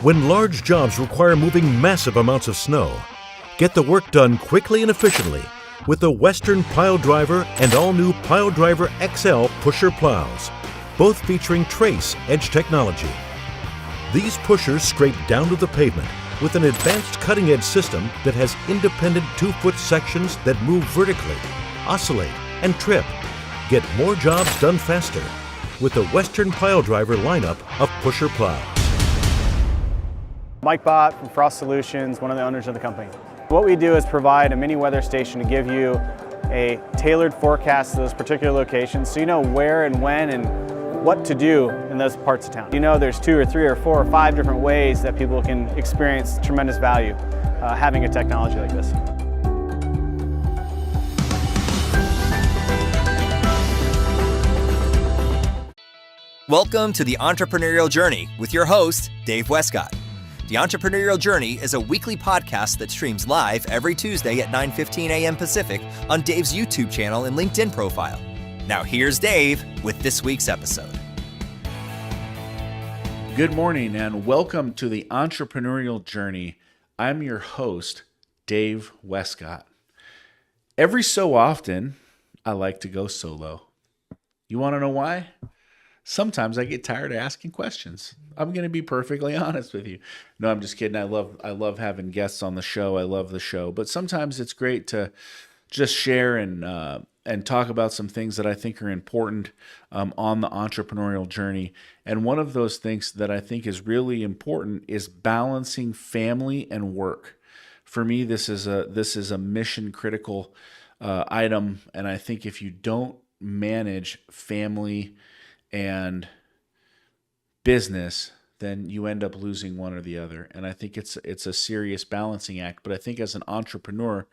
When large jobs require moving massive amounts of snow, get the work done quickly and efficiently with the Western Pile Driver and all-new Pile Driver XL pusher plows, both featuring Trace Edge technology. These pushers scrape down to the pavement with an advanced cutting-edge system that has independent 2-foot sections that move vertically, oscillate, and trip. Get more jobs done faster with the Western Pile Driver lineup of pusher plows. Mike Bott from Frost Solutions, one of the owners of the company. What we do is provide a mini weather station to give you a tailored forecast to those particular locations so you know where and when and what to do in those parts of town. You know there's 2 or 3 or 4 or 5 different ways that people can experience tremendous value having a technology like this. Welcome to the Entrepreneurial Journey with your host, Dave Westcott. The Entrepreneurial Journey is a weekly podcast that streams live every Tuesday at 9:15 a.m. Pacific on Dave's YouTube channel and LinkedIn profile. Now here's Dave with this week's episode. Good morning and welcome to the Entrepreneurial Journey. I'm your host, Dave Westcott. Every so often, I like to go solo. You want to know why? Sometimes I get tired of asking questions. I'm going to be perfectly honest with you. No, I'm just kidding. I love having guests on the show. I love the show. But sometimes it's great to just share and talk about some things that I think are important on the entrepreneurial journey. And one of those things that I think is really important is balancing family and work. For me, this is a mission critical item. And I think if you don't manage family and business, then you end up losing one or the other. And I think it's a serious balancing act. But I think as an entrepreneur,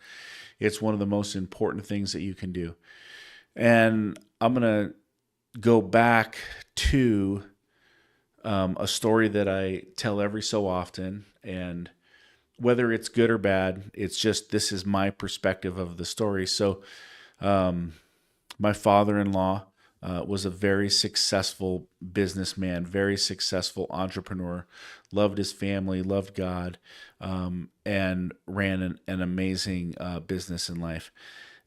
it's one of the most important things that you can do. And I'm going to go back to a story that I tell every so often. And whether it's good or bad, it's just this is my perspective of the story. So my father-in-law was a very successful businessman, very successful entrepreneur, loved his family, loved God, and ran an amazing business in life.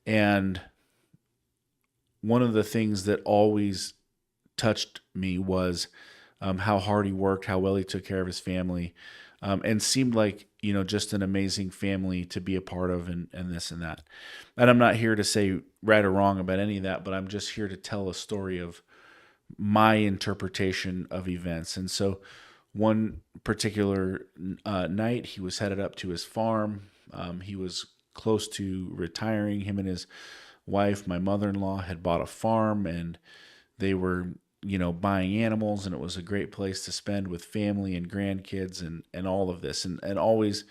And one of the things that always touched me was how hard he worked, how well he took care of his family, and seemed like, just an amazing family to be a part of and this and that. And I'm not here to say right or wrong about any of that, but I'm just here to tell a story of my interpretation of events. And so one particular night, he was headed up to his farm. He was close to retiring. Him and his wife, my mother-in-law, had bought a farm, and they were buying animals, and it was a great place to spend with family and grandkids and all of this, and always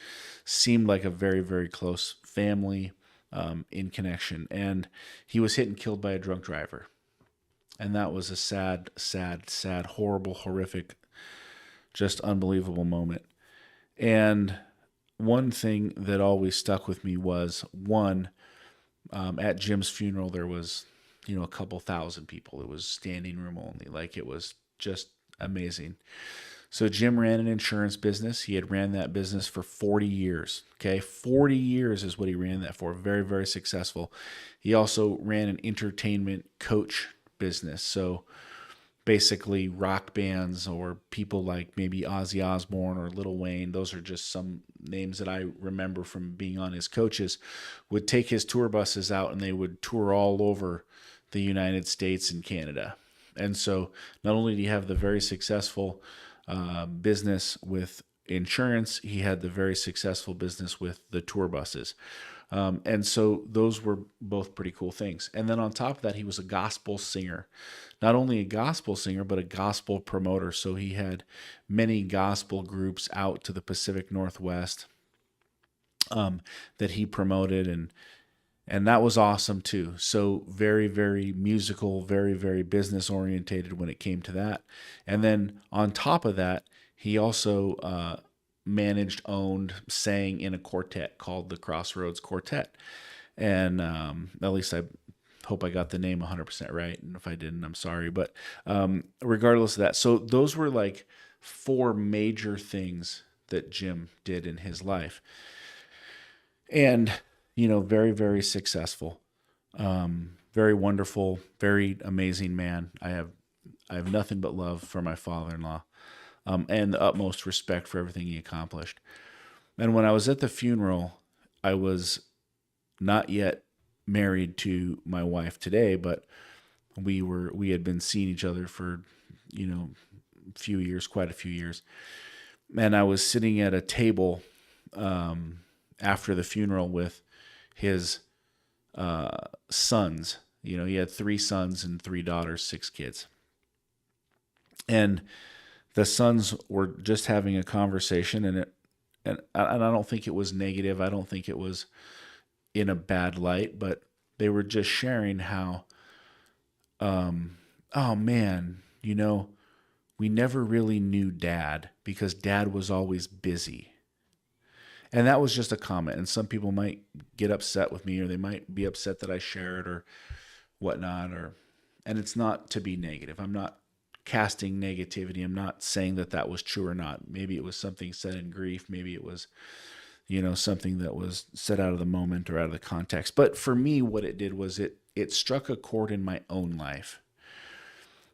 seemed like a very, very close family in connection. And he was hit and killed by a drunk driver. And that was a sad, horrible, horrific, just unbelievable moment. And one thing that always stuck with me was, at Jim's funeral, there was a couple thousand people. It was standing room only. Like, it was just amazing. So Jim ran an insurance business. He had ran that business for 40 years. Okay. 40 years is what he ran that for. Very, very successful. He also ran an entertainment coach business. So basically rock bands or people like maybe Ozzy Osbourne or Lil Wayne, those are just some names that I remember from being on his coaches, would take his tour buses out and they would tour all over the United States and Canada. And so not only did he have the very successful business with insurance, he had the very successful business with the tour buses. And so those were both pretty cool things. And then on top of that, he was a gospel singer. Not only a gospel singer, but a gospel promoter. So he had many gospel groups out to the Pacific Northwest that he promoted, and that was awesome too. So very, very musical, very, very business orientated when it came to that. And then on top of that, he also managed, owned, sang in a quartet called the Crossroads Quartet. And at least I hope I got the name 100% right. And if I didn't, I'm sorry. But regardless of that, so those were like four major things that Jim did in his life. And, very, very successful, very wonderful, very amazing man. I have nothing but love for my father-in-law, and the utmost respect for everything he accomplished. And when I was at the funeral, I was not yet married to my wife today, but we had been seeing each other for, quite a few years. And I was sitting at a table after the funeral with his sons. He had 3 sons and 3 daughters, 6 kids. And the sons were just having a conversation, and I don't think it was negative. I don't think it was in a bad light, but they were just sharing how, oh man, we never really knew Dad because Dad was always busy. And that was just a comment. And some people might get upset with me, or they might be upset that I shared or whatnot. And it's not to be negative. I'm not casting negativity. I'm not saying that was true or not. Maybe it was something said in grief. Maybe it was, something that was said out of the moment or out of the context. But for me, what it did was it struck a chord in my own life.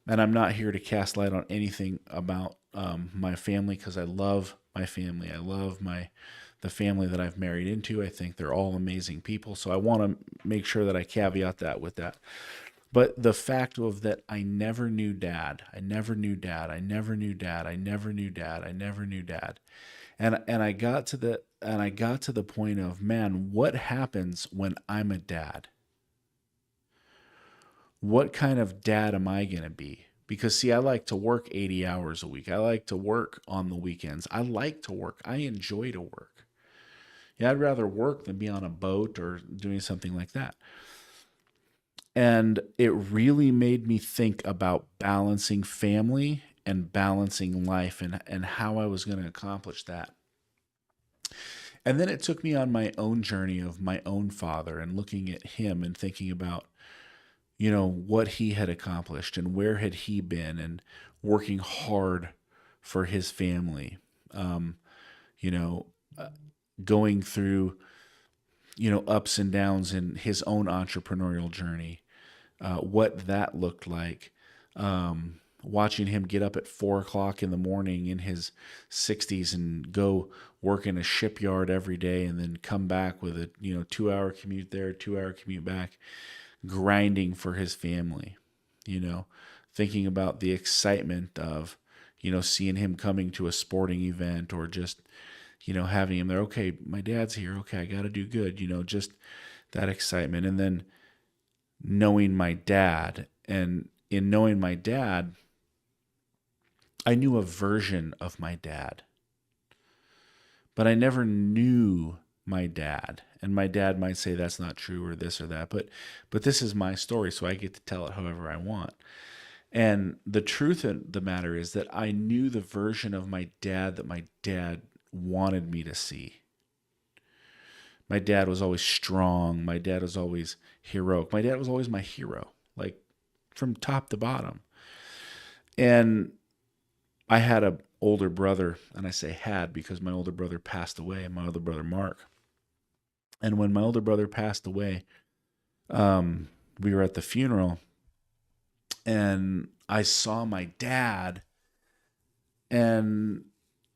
And I'm not here to cast light on anything about my family, because I love my family. I love the family that I've married into. I think they're all amazing people. So I want to make sure that I caveat that with that. But the fact of that I never knew Dad. I never knew Dad. I never knew Dad. I never knew Dad. I never knew Dad. And I got to the point of, man, what happens when I'm a dad? What kind of dad am I going to be? Because see, I like to work 80 hours a week. I like to work on the weekends. I like to work. I enjoy to work. Yeah, I'd rather work than be on a boat or doing something like that. And it really made me think about balancing family and balancing life and how I was going to accomplish that. And then it took me on my own journey of my own father and looking at him and thinking about, what he had accomplished and where had he been, and working hard for his family, going through, ups and downs in his own entrepreneurial journey, what that looked like, watching him get up at 4:00 in the morning in his 60s and go work in a shipyard every day, and then come back with a 2-hour commute there, 2-hour commute back, grinding for his family, thinking about the excitement of, seeing him coming to a sporting event, or just, having him there. Okay, my dad's here. Okay, I got to do good, just that excitement. And then knowing my dad, and in knowing my dad, I knew a version of my dad, but I never knew my dad. And my dad might say that's not true or this or that, but this is my story, so I get to tell it however I want. And the truth of the matter is that I knew the version of my dad that my dad wanted me to see. My dad was always strong. My dad was always heroic. My dad was always my hero, like from top to bottom. And I had an older brother, and I say had because my older brother passed away, my older brother Mark. And when my older brother passed away, we were at the funeral, and I saw my dad, and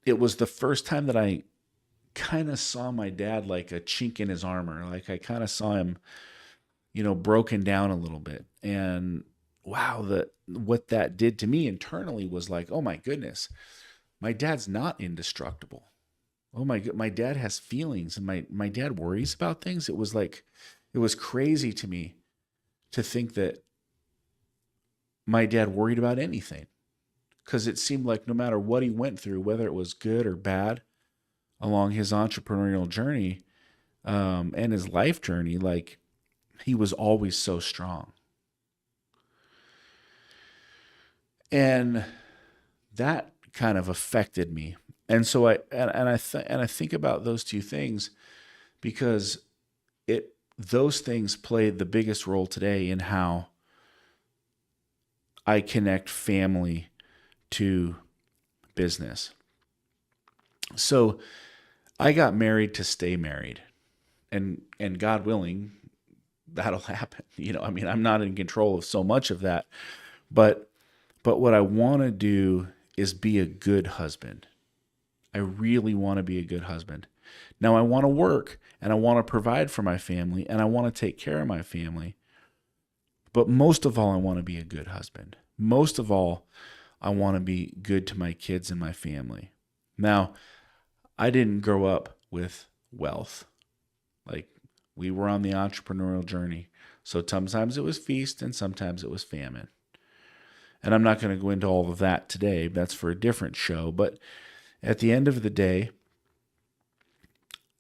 it was the first time that I kind of saw my dad like a chink in his armor. Like I kind of saw him, broken down a little bit. And wow, what that did to me internally was like, oh my goodness, my dad's not indestructible. Oh my dad has feelings, and my dad worries about things. It was crazy to me to think that my dad worried about anything, because it seemed like no matter what he went through, whether it was good or bad along his entrepreneurial journey, and his life journey, like he was always so strong. And that kind of affected me. And so I think about those two things because those things played the biggest role today in how I connect family to business. So I got married to stay married, and God willing, that'll happen. I'm not in control of so much of that, but what I want to do is be a good husband. I really want to be a good husband. Now I want to work and I want to provide for my family and I want to take care of my family. But most of all, I want to be a good husband. Most of all, I want to be good to my kids and my family. Now, I didn't grow up with wealth. Like, we were on the entrepreneurial journey. So sometimes it was feast and sometimes it was famine. And I'm not going to go into all of that today. That's for a different show. But at the end of the day,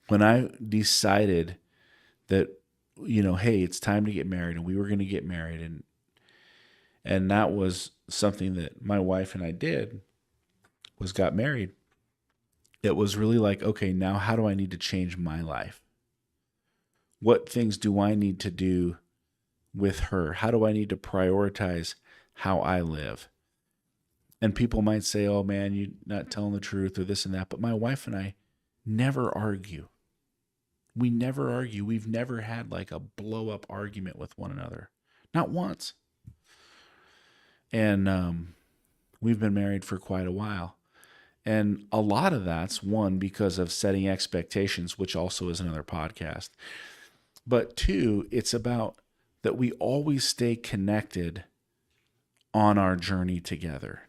when I decided that, hey, it's time to get married, and we were going to get married, and that was something that my wife and I did, was got married. It was really like, okay, now how do I need to change my life? What things do I need to do with her? How do I need to prioritize how I live? And people might say, oh man, you're not telling the truth or this and that. But my wife and I never argue. We never argue. We've never had like a blow up argument with one another. Not once. And we've been married for quite a while. And a lot of that's, one, because of setting expectations, which also is another podcast. But two, it's about that we always stay connected on our journey together.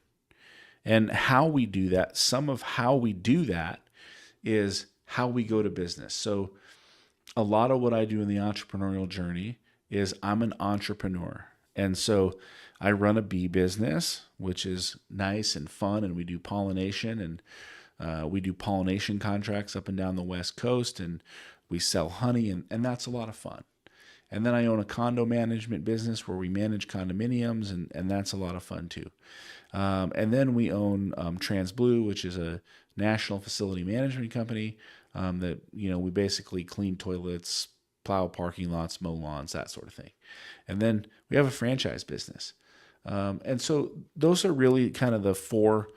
And how we do that, some of how we do that is how we go to business. So a lot of what I do in the entrepreneurial journey is I'm an entrepreneur. And so I run a bee business, which is nice and fun. And we do pollination, and we do pollination contracts up and down the West Coast, and we sell honey, and that's a lot of fun. And then I own a condo management business where we manage condominiums, and that's a lot of fun too. And then we own TransBlue, which is a national facility management company that, we basically clean toilets, plow parking lots, mow lawns, that sort of thing. And then we have a franchise business. And so those are really kind of the four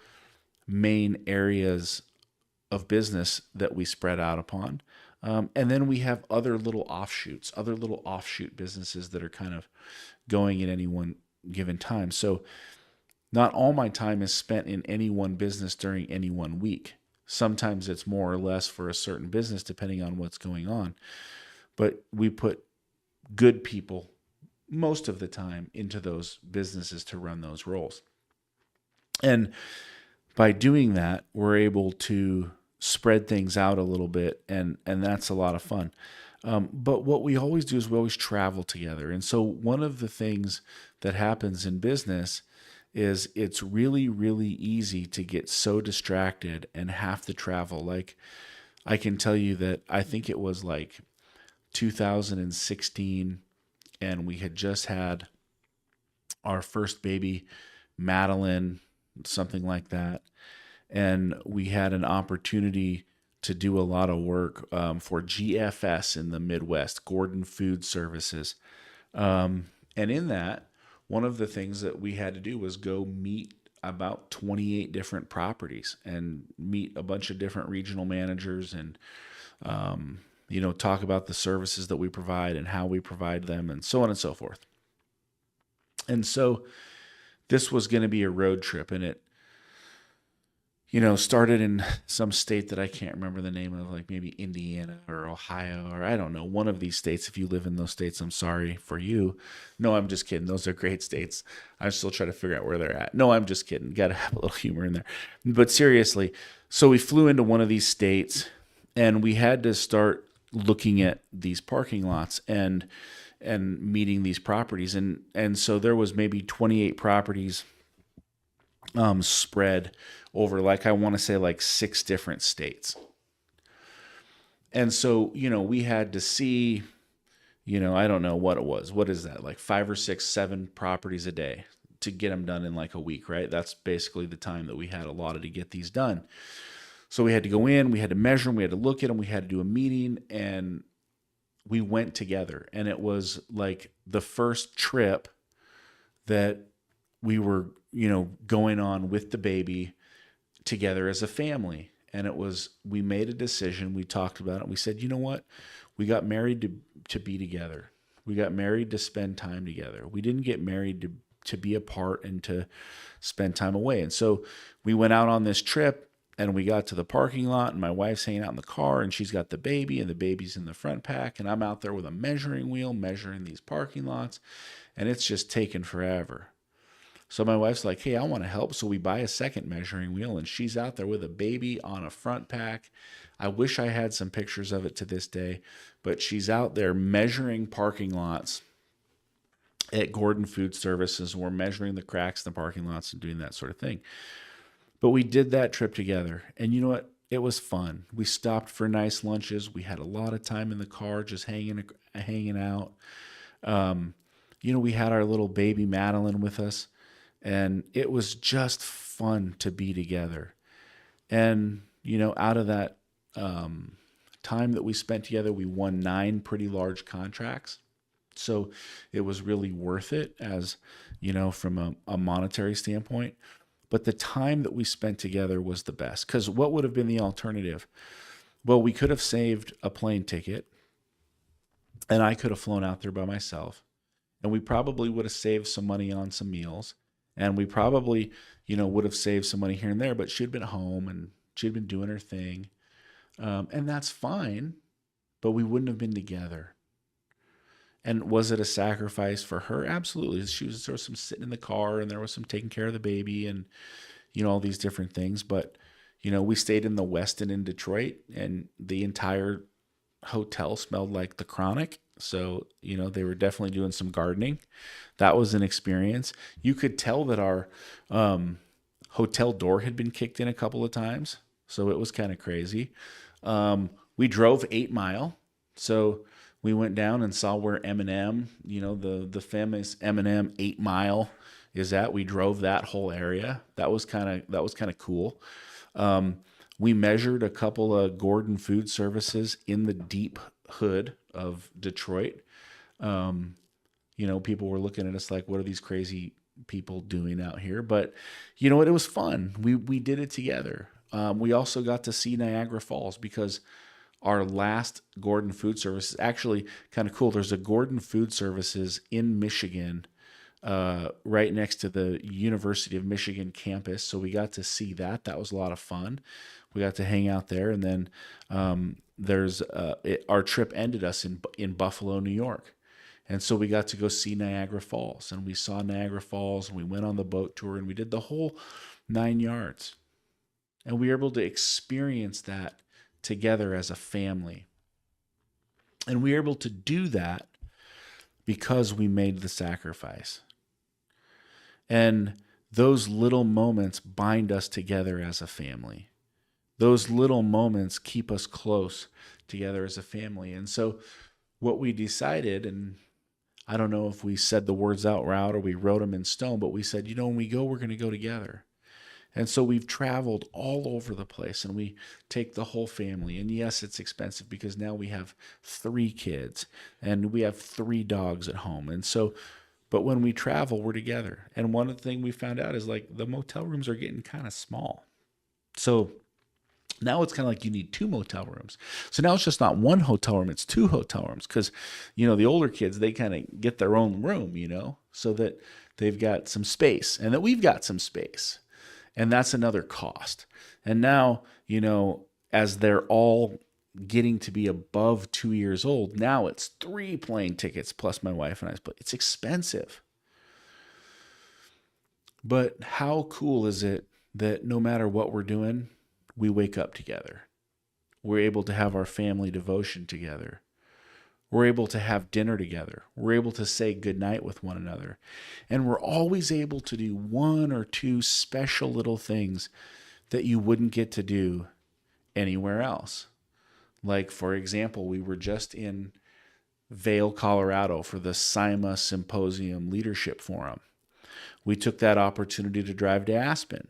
main areas of business that we spread out upon. And then we have other little offshoot businesses that are kind of going at any one given time. So not all my time is spent in any one business during any one week. Sometimes it's more or less for a certain business, depending on what's going on. But we put good people most of the time into those businesses to run those roles. And by doing that, we're able to spread things out a little bit, and that's a lot of fun. But what we always do is we always travel together. And so one of the things that happens in business is it's really, really easy to get so distracted and have to travel. Like, I can tell you that I think it was like 2016, and we had just had our first baby, Madeline, something like that. And we had an opportunity to do a lot of work for GFS in the Midwest, Gordon Food Services. And in that, one of the things that we had to do was go meet about 28 different properties and meet a bunch of different regional managers and, talk about the services that we provide and how we provide them and so on and so forth. And so this was going to be a road trip, and it, started in some state that I can't remember the name of, like maybe Indiana or Ohio, or I don't know, one of these states. If you live in those states, I'm sorry for you. No, I'm just kidding. Those are great states. I'm still trying to figure out where they're at. No, I'm just kidding. Got to have a little humor in there. But seriously, so we flew into one of these states, and we had to start looking at these parking lots and meeting these properties. And so there was maybe 28 properties spread over, like, I want to say like 6 different states. And so, we had to see, I don't know what it was. What is that? Like 5 or 6, 7 properties a day to get them done in like a week, right? That's basically the time that we had allotted to get these done. So we had to go in, we had to measure them, we had to look at them, we had to do a meeting, and we went together. And it was like the first trip that we were, going on with the baby together as a family. And we made a decision, we talked about it, we said, you know what? We got married to be together. We got married to spend time together. We didn't get married to be apart and to spend time away. And so we went out on this trip and we got to the parking lot and my wife's hanging out in the car and she's got the baby and the baby's in the front pack. And I'm out there with a measuring wheel measuring these parking lots and it's just taken forever. So my wife's like, hey, I want to help. So we buy a second measuring wheel and she's out there with a baby on a front pack. I wish I had some pictures of it to this day, but she's out there measuring parking lots at Gordon Food Services. We're measuring the cracks in the parking lots and doing that sort of thing. But we did that trip together. And you know what? It was fun. We stopped for nice lunches. We had a lot of time in the car just hanging out. We had our little baby Madeline with us. And it was just fun to be together. And, out of that time that we spent together, we won 9 pretty large contracts. So it was really worth it as, from a monetary standpoint. But the time that we spent together was the best. Because what would have been the alternative? Well, we could have saved a plane ticket and I could have flown out there by myself. And we probably would have saved some money on some meals. And we probably, would have saved some money here and there, but she'd been home and she'd been doing her thing. And that's fine, but we wouldn't have been together. And was it a sacrifice for her? Absolutely. There was some sitting in the car and there was some taking care of the baby and, all these different things. But, we stayed in the Westin in Detroit and the entire hotel smelled like the Chronic. So, they were definitely doing some gardening. That was an experience. You could tell that our hotel door had been kicked in a couple of times. So it was kind of crazy. We drove 8 Mile. So we went down and saw where M&M, the famous M&M 8 Mile is at. We drove that whole area. That was kind of cool. We measured a couple of Gordon Food Services in the deep hood of Detroit. People were looking at us like, what are these crazy people doing out here? But you know what? It was fun. We did it together. We also got to see Niagara Falls because our last Gordon Food Service is actually kind of cool. There's a Gordon Food Services in Michigan, right next to the University of Michigan campus. So we got to see that. That was a lot of fun. We got to hang out there. And then our trip ended us in Buffalo, New York. And so we got to go see Niagara Falls. And we saw Niagara Falls and we went on the boat tour and we did the whole 9 yards. And we were able to experience that together as a family. And we were able to do that because we made the sacrifice. And those little moments bind us together as a family. Those little moments keep us close together as a family. And so what we decided, and I don't know if we said the words out loud or we wrote them in stone, but we said, when we go, we're going to go together. And so we've traveled all over the place and we take the whole family. And yes, it's expensive because now we have 3 kids and we have 3 dogs at home. And so, but when we travel, we're together. And one of the things we found out is like the motel rooms are getting kind of small. So now it's kind of like you need 2 motel rooms. So now it's just not 1 hotel room, it's 2 hotel rooms. Because, the older kids, they kind of get their own room, so that they've got some space and that we've got some space. And that's another cost. And now, as they're all getting to be above 2 years old, now it's 3 plane tickets plus my wife and I. It's expensive. But how cool is it that no matter what we're doing, we wake up together. We're able to have our family devotion together. We're able to have dinner together. We're able to say goodnight with one another. And we're always able to do 1 or 2 special little things that you wouldn't get to do anywhere else. Like, for example, we were just in Vail, Colorado for the SIMA Symposium Leadership Forum. We took that opportunity to drive to Aspen.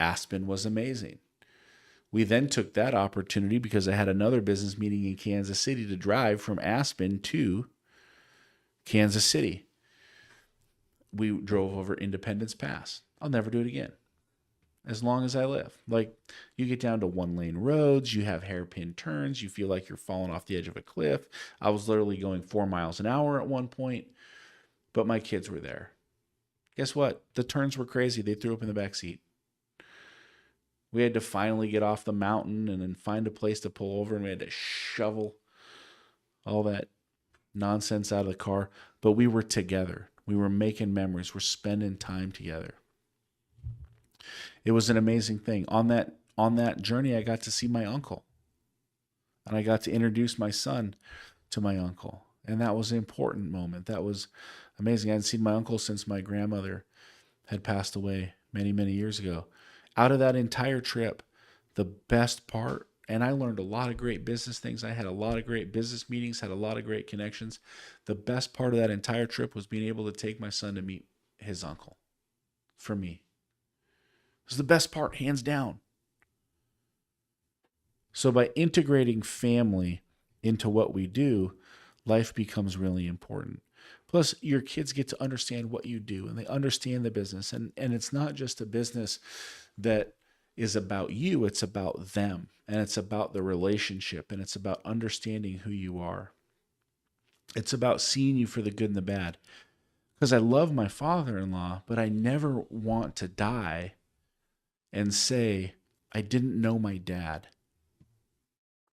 Aspen was amazing. We then took that opportunity because I had another business meeting in Kansas City to drive from Aspen to Kansas City. We drove over Independence Pass. I'll never do it again. as long as I live. Like, you get down to 1-lane roads, you have hairpin turns, you feel like you're falling off the edge of a cliff. I was literally going 4 miles an hour at one point, but my kids were there. Guess what? The turns were crazy. They threw up in the back seat. We had to finally get off the mountain and then find a place to pull over, and we had to shovel all that nonsense out of the car. But we were together. We were making memories. We're spending time together. It was an amazing thing. On that journey, I got to see my uncle. And I got to introduce my son to my uncle. And that was an important moment. That was amazing. I hadn't seen my uncle since my grandmother had passed away many, many years ago. Out of that entire trip, the best part, and I learned a lot of great business things. I had a lot of great business meetings, had a lot of great connections. The best part of that entire trip was being able to take my son to meet his uncle. For me, it was the best part, hands down. So by integrating family into what we do, life becomes really important. Plus, your kids get to understand what you do, and they understand the business. And it's not just a business that is about you, it's about them. And it's about the relationship, and it's about understanding who you are. It's about seeing you for the good and the bad. Because I love my father-in-law, but I never want to die and say, I didn't know my dad.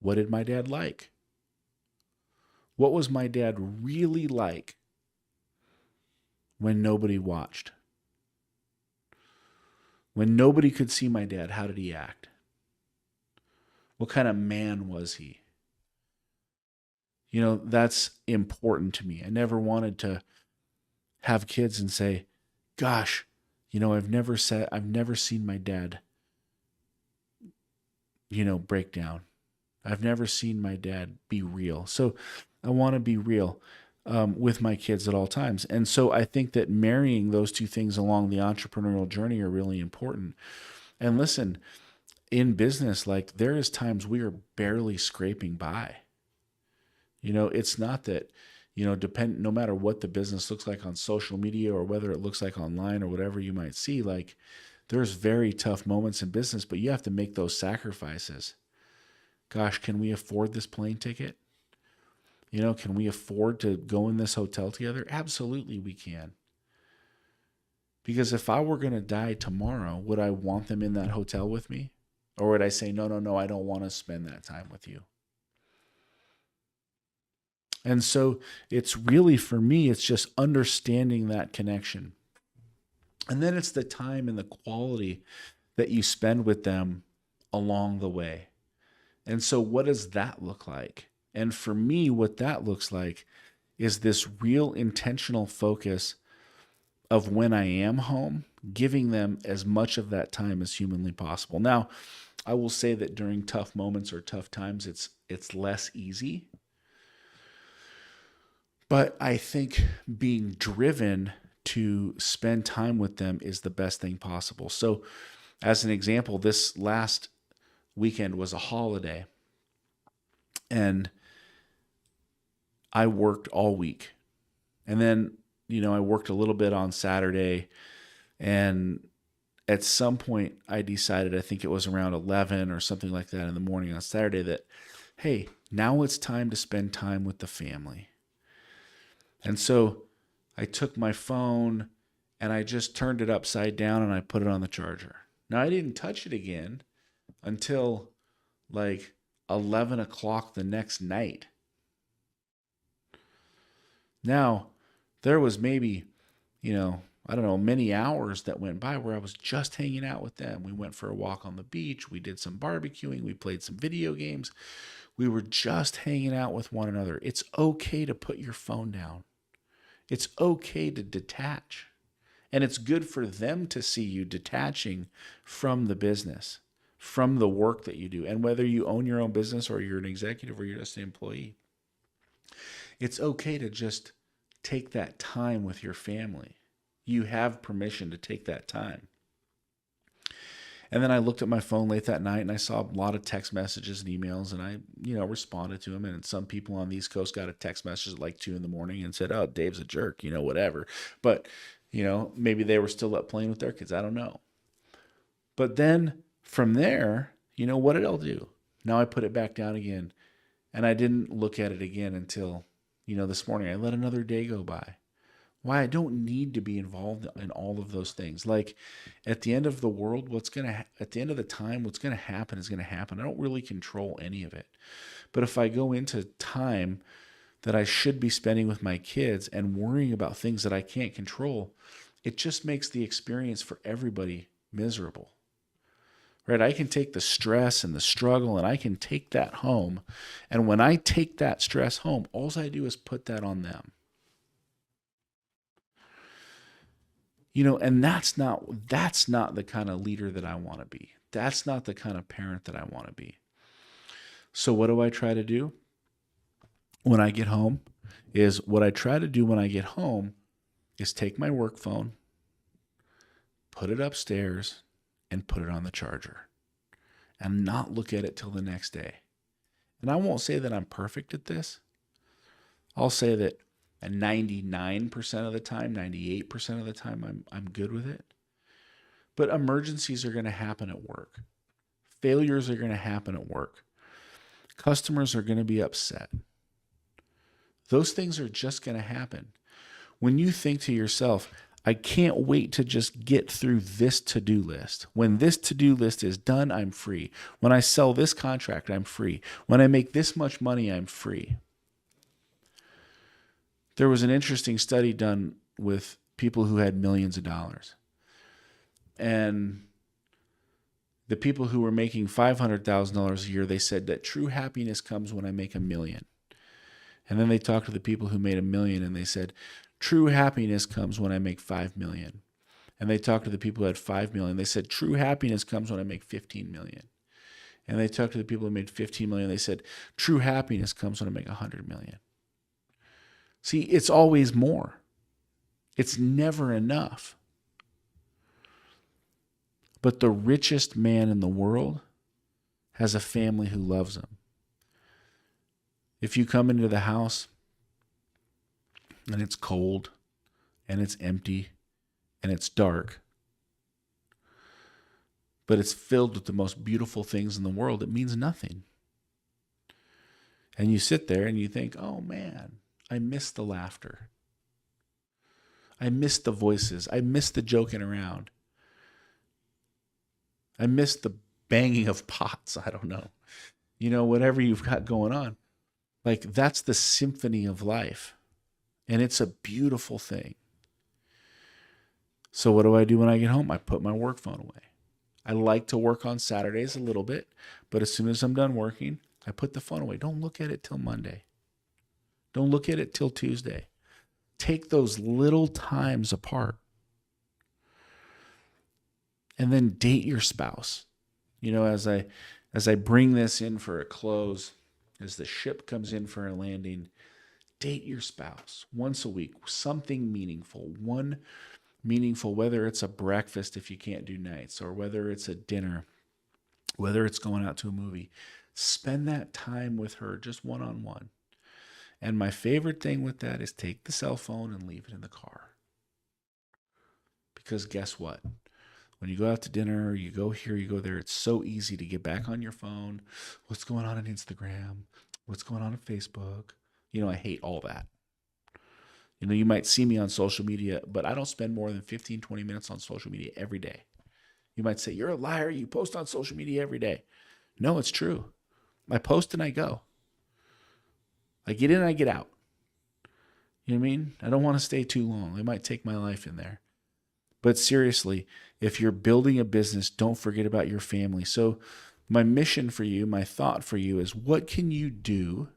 What did my dad like? What was my dad really like when nobody watched? When nobody could see my dad, how did he act? What kind of man was he? You know, that's important to me. I never wanted to have kids and say, gosh, you know, I've never seen my dad, you know, break down. I've never seen my dad be real. So I want to be real with my kids at all times. And so I think that marrying those two things along the entrepreneurial journey are really important. And listen, in business, like, there is times we are barely scraping by. You know, it's not that, you know, no matter what the business looks like on social media or whether it looks like online or whatever you might see, like, there's very tough moments in business, but you have to make those sacrifices. Gosh, can we afford this plane ticket? You know, can we afford to go in this hotel together? Absolutely we can. Because if I were going to die tomorrow, would I want them in that hotel with me? Or would I say, no, I don't want to spend that time with you? And so it's really, for me, it's just understanding that connection. And then it's the time and the quality that you spend with them along the way. And so what does that look like? And for me, what that looks like is this real intentional focus of when I am home, giving them as much of that time as humanly possible. Now, I will say that during tough moments or tough times, it's less easy. But I think being driven to spend time with them is the best thing possible. So as an example, this last weekend was a holiday, and I worked all week. And then, you know, I worked a little bit on Saturday, and at some point I decided, I think it was around 11 or something like that in the morning on Saturday, that, hey, now it's time to spend time with the family. And so I took my phone and I just turned it upside down and I put it on the charger. Now, I didn't touch it again until like 11 o'clock the next night. Now, there was maybe, you know, I don't know, many hours that went by where I was just hanging out with them. We went for a walk on the beach. We did some barbecuing. We played some video games. We were just hanging out with one another. It's okay to put your phone down. It's okay to detach. And it's good for them to see you detaching from the business, from the work that you do. And whether you own your own business or you're an executive or you're just an employee, it's okay to just take that time with your family. You have permission to take that time. And then I looked at my phone late that night and I saw a lot of text messages and emails, and I, you know, responded to them. And some people on the East Coast got a text message at like 2 a.m. and said, oh, Dave's a jerk, you know, whatever. But, you know, maybe they were still up playing with their kids. I don't know. But then from there, you know, what did I do? Now I put it back down again. And I didn't look at it again until, you know, this morning. I let another day go by. Why? I don't need to be involved in all of those things. Like at the end of the world, at the end of the time, what's going to happen is going to happen. I don't really control any of it. But if I go into time that I should be spending with my kids and worrying about things that I can't control, it just makes the experience for everybody miserable. Right? I can take the stress and the struggle and I can take that home. And when I take that stress home, all I do is put that on them. You know, and that's not the kind of leader that I want to be. That's not the kind of parent that I want to be. So what do I try to do when I get home? What I try to do when I get home is take my work phone, put it upstairs, and put it on the charger and not look at it till the next day. And I won't say that I'm perfect at this. I'll say that 99% of the time, 98% of the time, I'm good with it. But emergencies are going to happen at work. Failures are going to happen at work. Customers are going to be upset. Those things are just going to happen. When you think to yourself, I can't wait to just get through this to-do list. When this to-do list is done, I'm free. When I sell this contract, I'm free. When I make this much money, I'm free. There was an interesting study done with people who had millions of dollars. And the people who were making $500,000 a year, they said that true happiness comes when I make $1 million. And then they talked to the people who made $1 million and they said, true happiness comes when I make $5 million. And they talked to the people who had $5 million. They said, true happiness comes when I make $15 million. And they talked to the people who made $15 million. They said, true happiness comes when I make $100 million. See, it's always more. It's never enough. But the richest man in the world has a family who loves him. If you come into the house and it's cold and it's empty and it's dark, but it's filled with the most beautiful things in the world, it means nothing. And you sit there and you think, oh man, I miss the laughter. I miss the voices. I miss the joking around. I miss the banging of pots. I don't know. You know, whatever you've got going on. Like, that's the symphony of life. And it's a beautiful thing. So what do I do when I get home? I put my work phone away. I like to work on Saturdays a little bit, but as soon as I'm done working, I put the phone away. Don't look at it till Monday. Don't look at it till Tuesday. Take those little times apart. And then date your spouse. You know, as I bring this in for a close, as the ship comes in for a landing, date your spouse once a week. Something meaningful. One meaningful, whether it's a breakfast if you can't do nights, or whether it's a dinner, whether it's going out to a movie. Spend that time with her just one-on-one. And my favorite thing with that is take the cell phone and leave it in the car. Because guess what? When you go out to dinner, you go here, you go there, it's so easy to get back on your phone. What's going on Instagram? What's going on Facebook? You know, I hate all that. You know, you might see me on social media, but I don't spend more than 15, 20 minutes on social media every day. You might say, you're a liar. You post on social media every day. No, it's true. I post and I go. I get in and I get out. You know what I mean? I don't want to stay too long. I might take my life in there. But seriously, if you're building a business, don't forget about your family. So my mission for you, my thought for you is, what can you do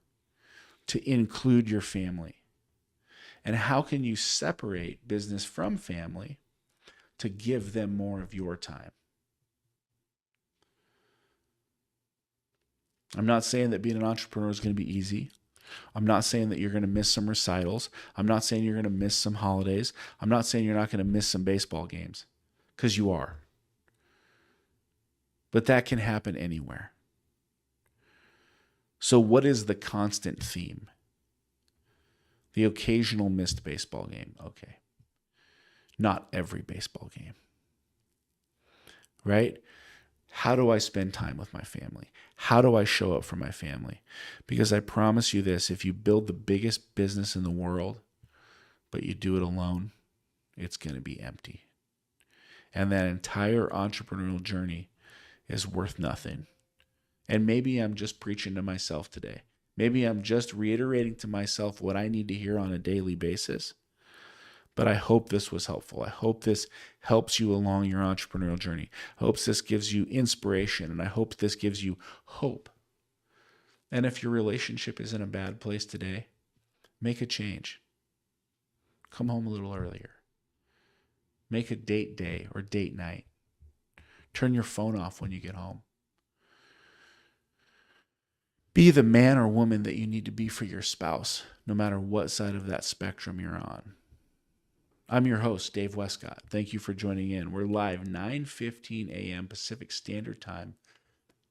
to include your family? And how can you separate business from family to give them more of your time? I'm not saying that being an entrepreneur is going to be easy. I'm not saying that you're going to miss some recitals. I'm not saying you're going to miss some holidays. I'm not saying you're not going to miss some baseball games, because you are. But that can happen anywhere. So what is the constant theme? The occasional missed baseball game. Okay. Not every baseball game. right? How do I spend time with my family? How do I show up for my family? Because I promise you this, if you build the biggest business in the world, but you do it alone, it's going to be empty. And that entire entrepreneurial journey is worth nothing. And maybe I'm just preaching to myself today. Maybe I'm just reiterating to myself what I need to hear on a daily basis. But I hope this was helpful. I hope this helps you along your entrepreneurial journey. I hope this gives you inspiration, and I hope this gives you hope. And if your relationship is in a bad place today, make a change. Come home a little earlier. Make a date day or date night. Turn your phone off when you get home. Be the man or woman that you need to be for your spouse, no matter what side of that spectrum you're on. I'm your host, Dave Westcott. Thank you for joining in. We're live 9:15 a.m. Pacific Standard Time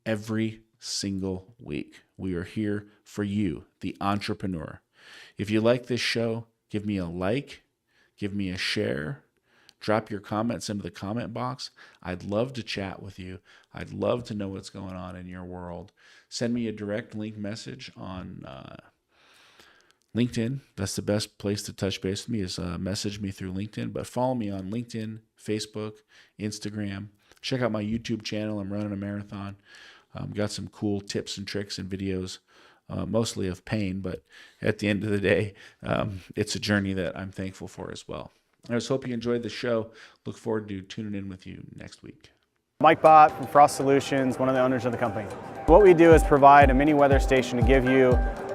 every single week. We are here for you, the entrepreneur. If you like this show, give me a like, give me a share, drop your comments into the comment box. I'd love to chat with you. I'd love to know what's going on in your world. Send me a direct link message on LinkedIn. That's the best place to touch base with me, is message me through LinkedIn. But follow me on LinkedIn, Facebook, Instagram. Check out my YouTube channel. I'm running a marathon. Got some cool tips and tricks and videos, mostly of pain. But at the end of the day, it's a journey that I'm thankful for as well. I just hope you enjoyed the show. Look forward to tuning in with you next week. Mike Bott from Frost Solutions, one of the owners of the company. What we do is provide a mini weather station to give you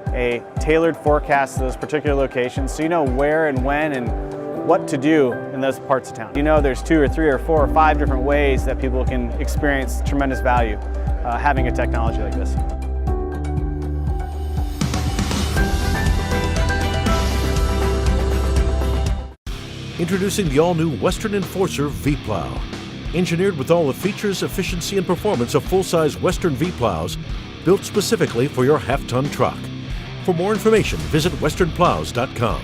a tailored forecast to those particular locations, so you know where and when and what to do in those parts of town. You know there's 2 or 3 or 4 or 5 different ways that people can experience tremendous value having a technology like this. Introducing the all-new Western Enforcer V-Plow. Engineered with all the features, efficiency, and performance of full-size Western V-Plows, built specifically for your half-ton truck. For more information, visit westernplows.com.